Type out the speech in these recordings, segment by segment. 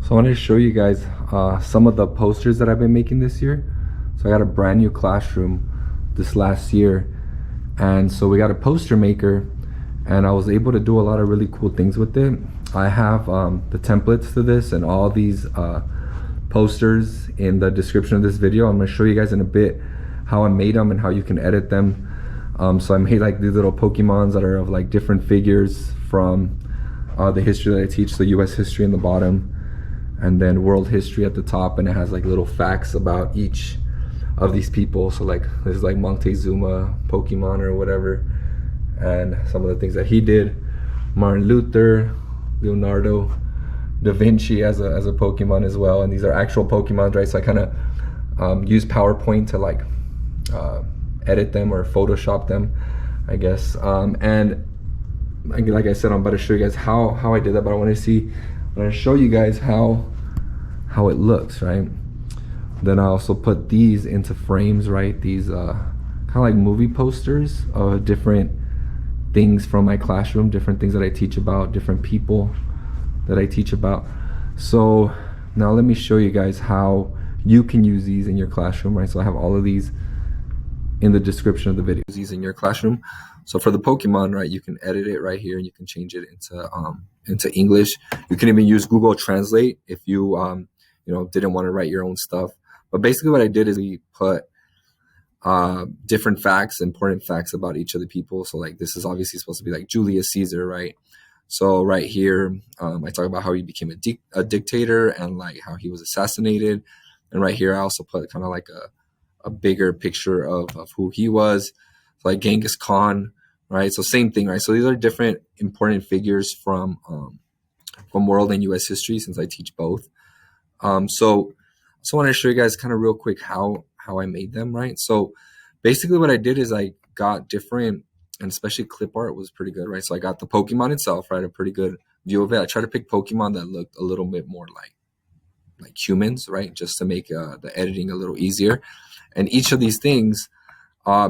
So I wanted to show you guys some of the posters that I've been making this year. So I got a brand new classroom this last year, and so we got a poster maker, and I was able to do a lot of really cool things with it. I have the templates to this and all these posters in the description of this video. I'm going to show you guys in a bit how I made them and how you can edit them. So I made like these little Pokemons that are of like different figures from the history that I teach, so US history in the bottom, and then world history at the top, and it has like little facts about each of these people. So like this is like Montezuma Pokemon or whatever, and some of the things that he did. Martin Luther, Leonardo da Vinci as a Pokemon as well, and these are actual Pokemon, right? So I kind of use PowerPoint to like edit them or Photoshop them, I guess. And like I said, I'm about to show you guys how I did that, but I want to show you guys how it looks, right? Then I also put these into frames, right? These kind of like movie posters of different things from my classroom, different things that I teach about, different people that I teach about. So now let me show you guys how you can use these in your classroom, right? So I have all of these in the description of the video. These in your classroom. So for the Pokemon, right, you can edit it right here and you can change it into English. You can even use Google Translate if you didn't want to write your own stuff. But basically what I did is we put different facts, important facts about each of the people. So like this is obviously supposed to be like Julius Caesar, right? So right here, I talk about how he became a dictator and like how he was assassinated. And right here, I also put kind of like a bigger picture of who he was. So like Genghis Khan, right? So same thing, right? So these are different important figures from world and US history, since I teach both. So I want to show you guys kind of real quick how I made them, right? So basically what I did is I got different, and especially clip art was pretty good, right? So I got the Pokemon itself, right? A pretty good view of it. I tried to pick Pokemon that looked a little bit more like humans, right? Just to make the editing a little easier. And each of these things,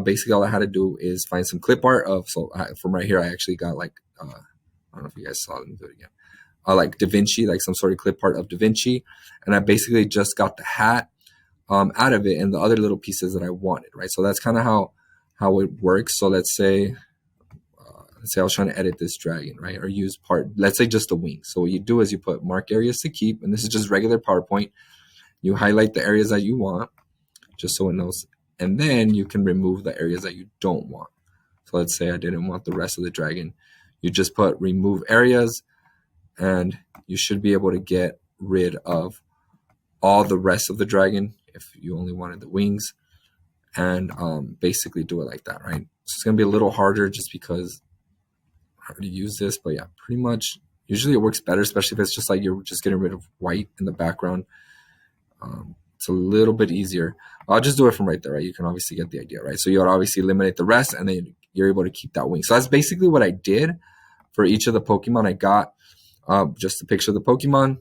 basically all I had to do is find some clip art of, from right here, I actually got like, I don't know if you guys saw it, let me do it again. Like Da Vinci, like some sort of clip art of Da Vinci. And I basically just got the hat out of it and the other little pieces that I wanted, right? So that's kind of how it works. So let's say I was trying to edit this dragon, right? Or use let's say just the wings. So what you do is you put mark areas to keep, and this is just regular PowerPoint. You highlight the areas that you want, just so it knows. And then you can remove the areas that you don't want. So let's say I didn't want the rest of the dragon. You just put remove areas, and you should be able to get rid of all the rest of the dragon if you only wanted the wings, and basically do it like that, right? So it's going to be a little harder just because I already used this, but yeah, pretty much usually it works better, especially if it's just like you're just getting rid of white in the background. It's a little bit easier. I'll just do it from right there, right? You can obviously get the idea, right? So you would obviously eliminate the rest, and then you're able to keep that wing. So that's basically what I did for each of the Pokemon. I got just a picture of the Pokemon,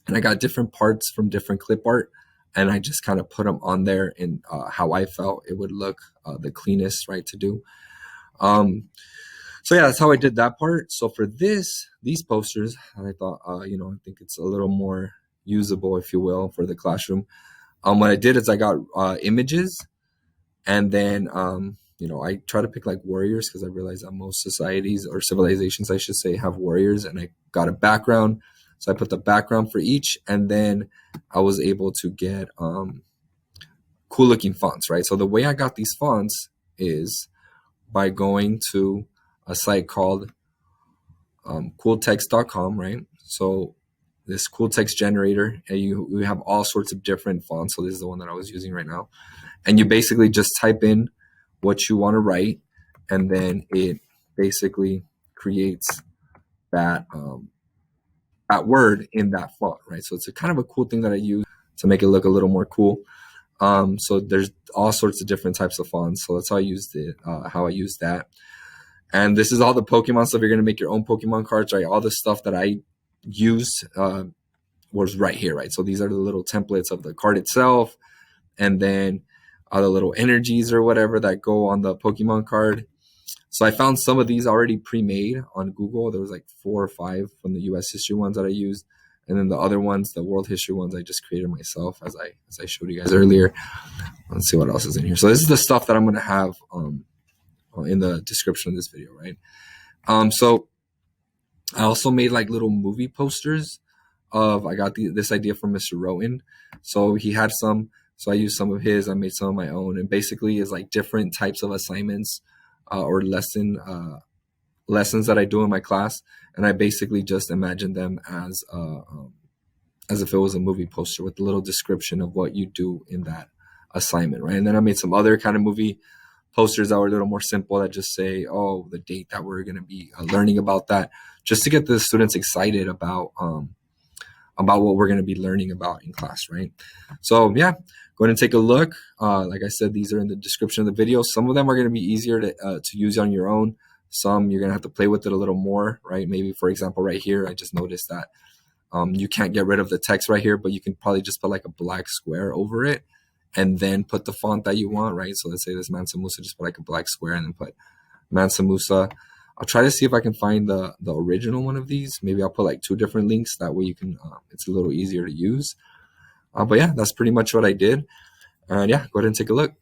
and I got different parts from different clip art, and I just kind of put them on there in how I felt it would look the cleanest, right, to do. So yeah, that's how I did that part. So for these posters, I thought, I think it's a little more usable, if you will, for the classroom. What I did is I got images, and then I try to pick like warriors, because I realized that most societies or civilizations, I should say, have warriors, and I got a background. So I put the background for each, and then I was able to get cool looking fonts, right? So the way I got these fonts is by going to a site called cooltext.com, right? So this cool text generator, and you have all sorts of different fonts. So this is the one that I was using right now. And you basically just type in what you want to write, and then it basically creates that word in that font, right? So it's a kind of a cool thing that I use to make it look a little more cool. So there's all sorts of different types of fonts. So that's how I used it, how I used that. And this is all the Pokemon stuff. You're going to make your own Pokemon cards, right? All the stuff that I used was right here, right? So these are the little templates of the card itself, and then the little energies or whatever that go on the Pokemon card. So I found some of these already pre-made on Google. There was like 4 or 5 from the US history ones that I used. And then the other ones, the world history ones, I just created myself as I showed you guys earlier. Let's see what else is in here. So this is the stuff that I'm going to have in the description of this video, right? So I also made like little movie posters I got this idea from Mr. Roten. So he had some, so I used some of his, I made some of my own, and basically is like different types of assignments or lessons that I do in my class. And I basically just imagined them as if it was a movie poster with a little description of what you do in that assignment, right? And then I made some other kind of movie posters that were a little more simple that just say, oh, the date that we're going to be learning about that, just to get the students excited about what we're going to be learning about in class, right? So yeah, go ahead and take a look. Like I said, these are in the description of the video. Some of them are going to be easier to use on your own. Some you're going to have to play with it a little more, right? Maybe, for example, right here, I just noticed that you can't get rid of the text right here, but you can probably just put like a black square over it and then put the font that you want, right? So let's say this Mansa Musa, just put like a black square and then put Mansa Musa. I'll try to see if I can find the original one of these. Maybe I'll put like 2 different links. That way you can, it's a little easier to use. But yeah, that's pretty much what I did. And yeah, go ahead and take a look.